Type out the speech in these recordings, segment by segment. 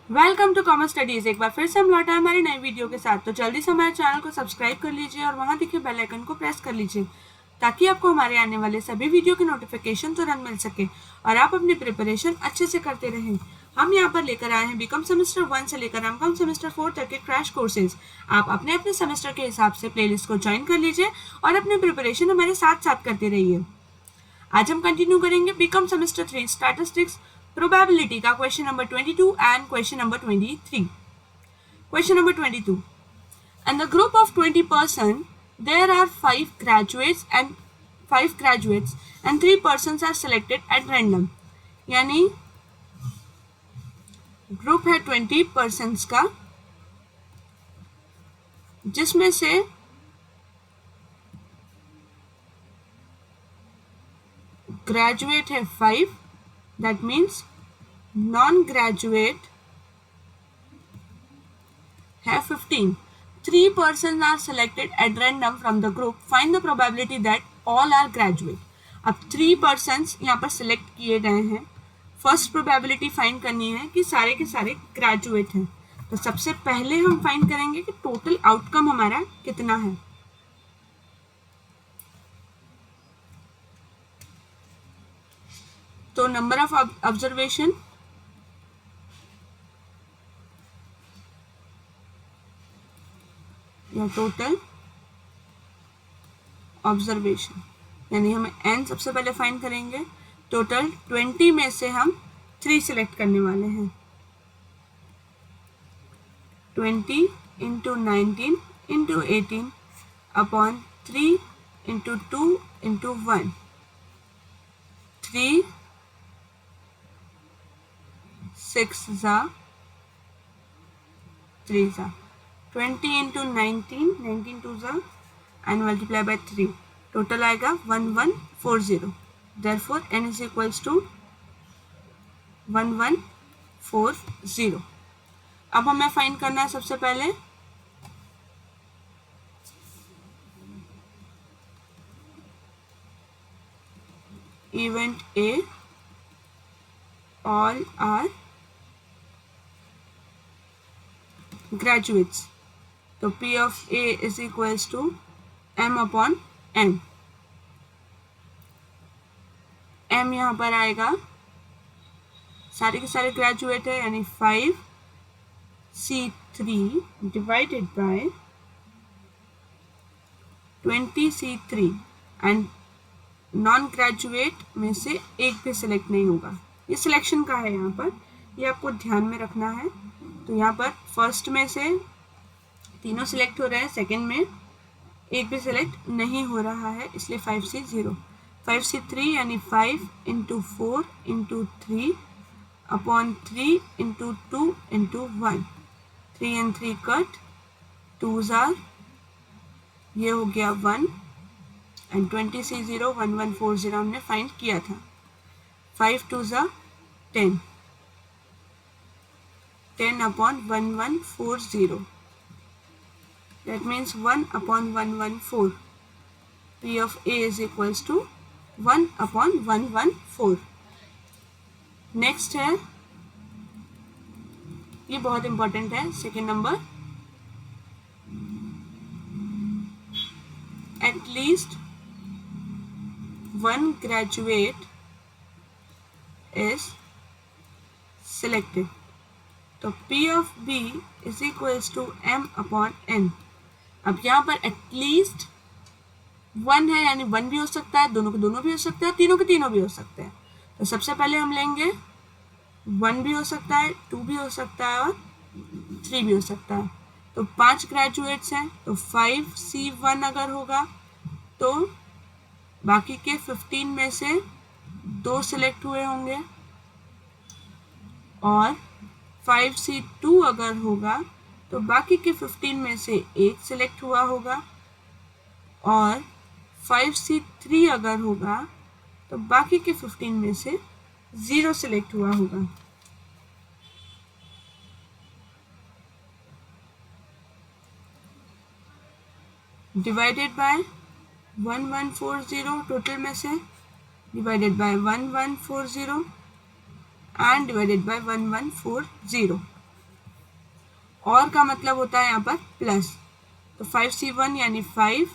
Welcome to commerce studies. एक बार फिर से हम लौटा है हमारी नई वीडियो के साथ। तो जल्दी से हमारे चैनल को सब्सक्राइब कर लीजिए और वहां दिखे बेल आइकन को प्रेस कर लीजिए ताकि आपको हमारे आने वाले सभी वीडियो की नोटिफिकेशन तुरंत मिल सके और आप अपनी प्रिपरेशन अच्छे से करते रहें। हम यहाँ पर लेकर आए हैं बीकॉम सेमेस्टर 1 से लेकर एमकॉम सेमेस्टर 4 तक के क्रैश कोर्सेज। आप अपने अपने सेमेस्टर के हिसाब से प्लेलिस्ट को ज्वाइन कर लीजिए और अपनी प्रिपरेशन हमारे साथ साथ करते रहिए। आज हम कंटिन्यू करेंगे बीकॉम सेमेस्टर 3 स्टैटिस्टिक्स प्रोबेबिलिटी का question number 22 and question number 23। Question number 22. In the group of 20 person, there are 5 graduates and 3 persons are selected at random. यानी ग्रुप है 20 persons का, जिसमें से ग्रेजुएट है 5, that means non-graduate है 15. 3 persons are selected at random from the group. Find the probability that all are graduate. अब 3 persons यहाँ पर select किए गए हैं. फर्स्ट प्रोबेबिलिटी फाइंड करनी है कि सारे के सारे ग्रेजुएट हैं। तो सबसे पहले हम फाइंड करेंगे कि टोटल आउटकम हमारा कितना है। तो नंबर ऑफ ऑब्जर्वेशन या टोटल ऑब्जर्वेशन, यानी हमें n सबसे पहले फाइंड करेंगे। टोटल 20 में से हम 3 सिलेक्ट करने वाले हैं। 20 into 19 into 18 upon 3 into 2 into 1, 3 6 जा 3 जा 20 इंटू 19 19 2 जा एंड मल्टीप्लाई बाय 3, टोटल आएगा 1140। Therefore n is equals to 1140। अब हमें फाइंड करना है सबसे पहले event A all are graduates। तो P of A is equals to M upon N। M यहाँ पर आएगा, सारे के सारे ग्रेजुएट है यानी 5C3 divided by 20C3 and non graduate में से एक भी सिलेक्ट नहीं होगा। ये सिलेक्शन का है, यहाँ पर ये आपको ध्यान में रखना है। तो यहाँ पर फर्स्ट में से तीनों सिलेक्ट हो रहे हैं, सेकंड में एक भी सिलेक्ट नहीं हो रहा है, इसलिए 5C0 5C3 यानी 5 into 4 into 3 upon 3 into 2 into 1, 3 and 3 cut, 2s are, ये हो गया 1 एंड 20C0 1140 हमने फाइंड किया था। 5 2s are 10, 10 upon 1140, that means 1 upon 114। P of A is equals to 1 upon 114। Next है, ये बहुत इंपॉर्टेंट है, second number, at least 1 graduate is selected. तो P of B is equals to M upon N। अब यहाँ पर एटलीस्ट 1 है यानी 1 भी हो सकता है, दोनों के दोनों भी हो सकता है, तीनों के तीनों भी हो सकते हैं। तो सबसे पहले हम लेंगे 1 भी हो सकता है, 2 भी हो सकता है और 3 भी हो सकता है। तो 5 ग्रेजुएट्स हैं, तो 5C1 अगर होगा तो बाकी के 15 में से 2 सिलेक्ट हुए होंगे, और 5C2 अगर होगा तो बाकी के 15 में से 1 सिलेक्ट हुआ होगा, और 5C3 अगर होगा तो बाकी के 15 में से 0 सिलेक्ट हुआ होगा। डिवाइडेड बाय 1140, टोटल में से divided by 1140 and divided by 1140। और का मतलब होता है यहाँ पर प्लस, तो 5c1 यानी 5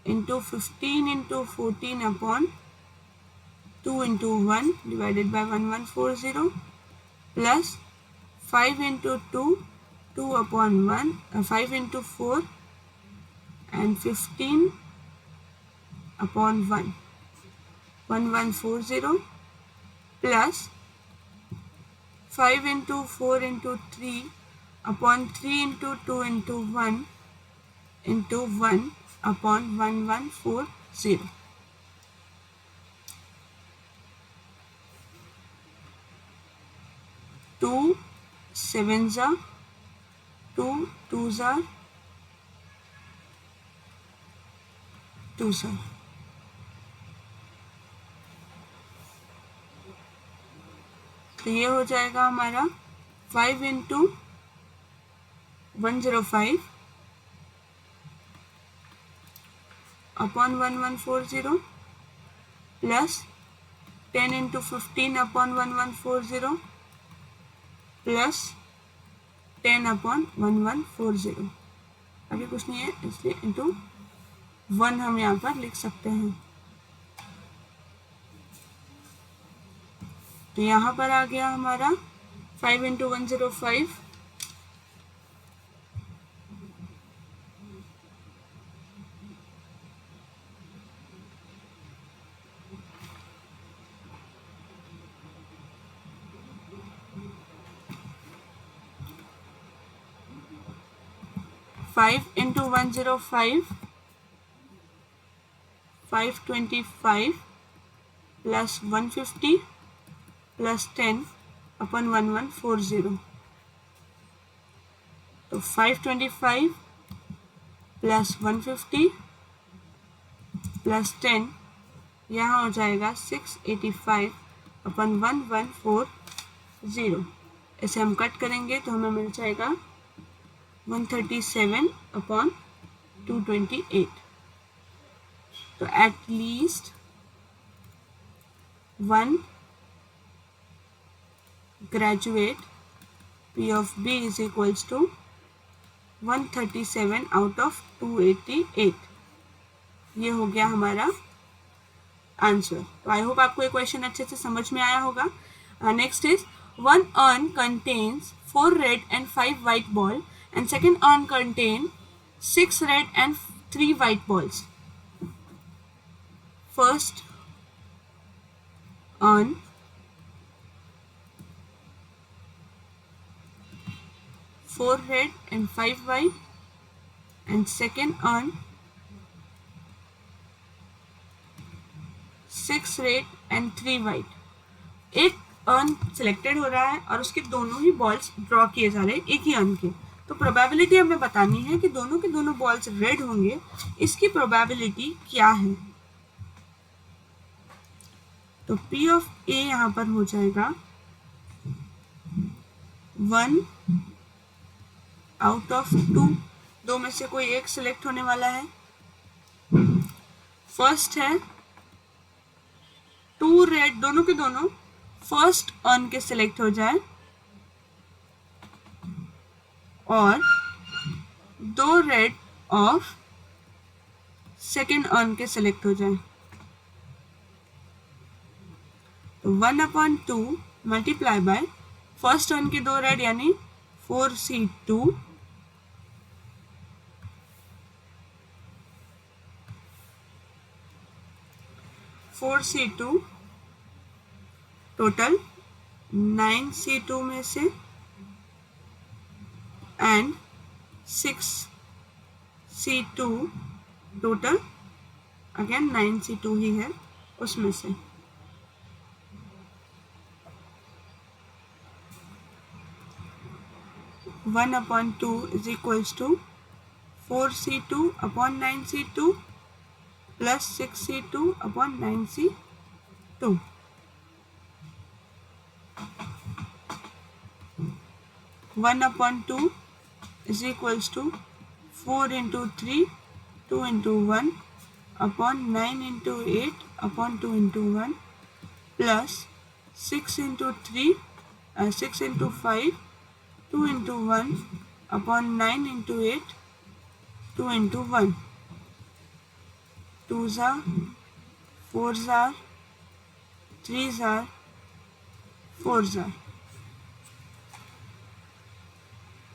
into 15 into 14 upon 2 into 1 divided by 1140 plus 5 into 2 2 upon 1 5 into 4 and 15 upon 1 1140 plus 5 into 4 into 3 upon 3 into 2 into 1 into 1 upon 1140. 2 sevens are 2 twos are 2 sir. तो ये हो जाएगा हमारा 5 into 105 upon 1140 plus 10 into 15 upon 1140 plus 10 upon 1140. अभी कुछ नहीं है इसलिए इंटू 1 हम यहाँ पर लिख सकते हैं. तो यहाँ पर आ गया हमारा 5 इंटू 105 5 इंटू 105 525 प्लस 150 प्लस 10 अपन 1140. तो 525 प्लस 150 प्लस 10 यहाँ हो जाएगा 685 अपन 1140. ऐसे हम कट करेंगे तो हमें मिल जाएगा 137 अपॉन 228. तो at least one graduate P of B is equals to 137 out of 288. ये हो गया हमारा आंसर. तो आई होप आपको ये क्वेश्चन अच्छे से समझ में आया होगा. Next is one urn contains 4 red and 5 white ball and second urn contain 6 red and 3 white balls. First urn 4 red and 5 white and second urn 6 red and 3 white. एक earn selected हो रहा है और उसके दोनों ही बॉल्स ड्रॉ किए जा रहे हैं एक ही अर्न के. तो प्रोबेबिलिटी हमें बतानी है कि दोनों के दोनों बॉल्स रेड होंगे. इसकी प्रोबेबिलिटी क्या है? तो P ऑफ A यहाँ पर हो जाएगा 1 आउट ऑफ 2. दो में से कोई एक सिलेक्ट होने वाला है. फर्स्ट है 2 रेड, दोनों के दोनों फर्स्ट अर्न के सिलेक्ट हो जाए और 2 रेड ऑफ सेकेंड अर्न के सिलेक्ट हो जाए. तो 1/2 मल्टीप्लाई बाय फर्स्ट अर्न के 2 रेड यानी 4c2 4c2 टोटल 9c2 में से and 6c2 total again 9c2 ही है उसमें से. One upon 2 is equals to 4c2 upon 9c2 plus 6c2 upon 9c2. 1/2 is equals to 4 into 3 2 into 1 upon 9 into 8 upon 2 into 1 plus 6 into 3 6 into 5 2 into 1 upon 9 into 8, 2 into 1, 2 ज़ार 4 ज़ार 3 ज़ार 4 ज़ार।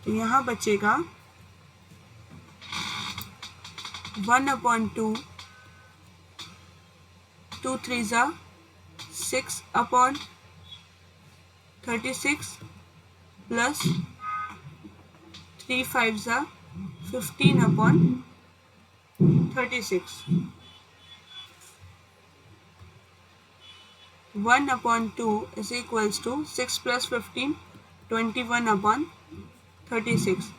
तो यहाँ बचेगा 1/2, 2 3 ज़ार 6 अपॉन 36 प्लस 3 5 ज़ार 15 upon 36। 1/2 is equals to 6 plus 15, 21 upon 36।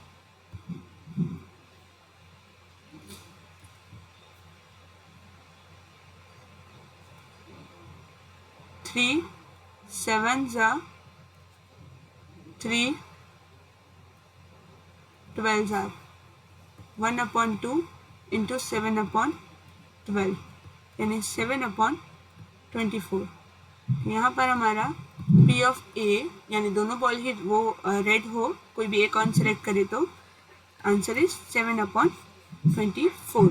3 7 ज़ा 3 12 ज़ार 1/2 इंटू 7/12 यानी 7/24। यहाँ पर हमारा P ऑफ A यानी दोनों बॉल ही वो रेड हो, कोई भी एक ऑन सेलेक्ट करे तो आंसर इज 7/24।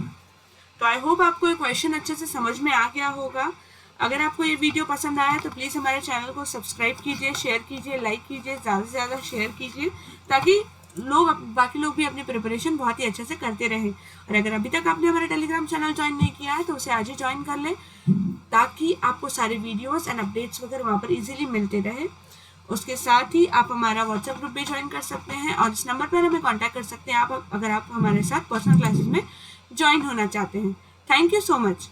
तो आई होप आपको ये क्वेश्चन अच्छे से समझ में आ गया होगा। अगर आपको ये वीडियो पसंद आया तो प्लीज़ हमारे चैनल को सब्सक्राइब कीजिए, शेयर कीजिए, लाइक कीजिए, ज़्यादा से ज़्यादा शेयर कीजिए ताकि बाकी लोग भी अपनी प्रिपरेशन बहुत ही अच्छे से करते रहें। और अगर अभी तक आपने हमारा टेलीग्राम चैनल ज्वाइन नहीं किया है तो उसे आज ही ज्वाइन कर लें ताकि आपको सारे वीडियोस एंड अपडेट्स वगैरह वहाँ पर इजीली मिलते रहे। उसके साथ ही आप हमारा व्हाट्सएप ग्रुप भी ज्वाइन कर सकते हैं और इस नंबर पर हमें कांटेक्ट कर सकते हैं आप अगर आप हमारे साथ पर्सनल क्लासेस में ज्वाइन होना चाहते हैं। Thank you so much.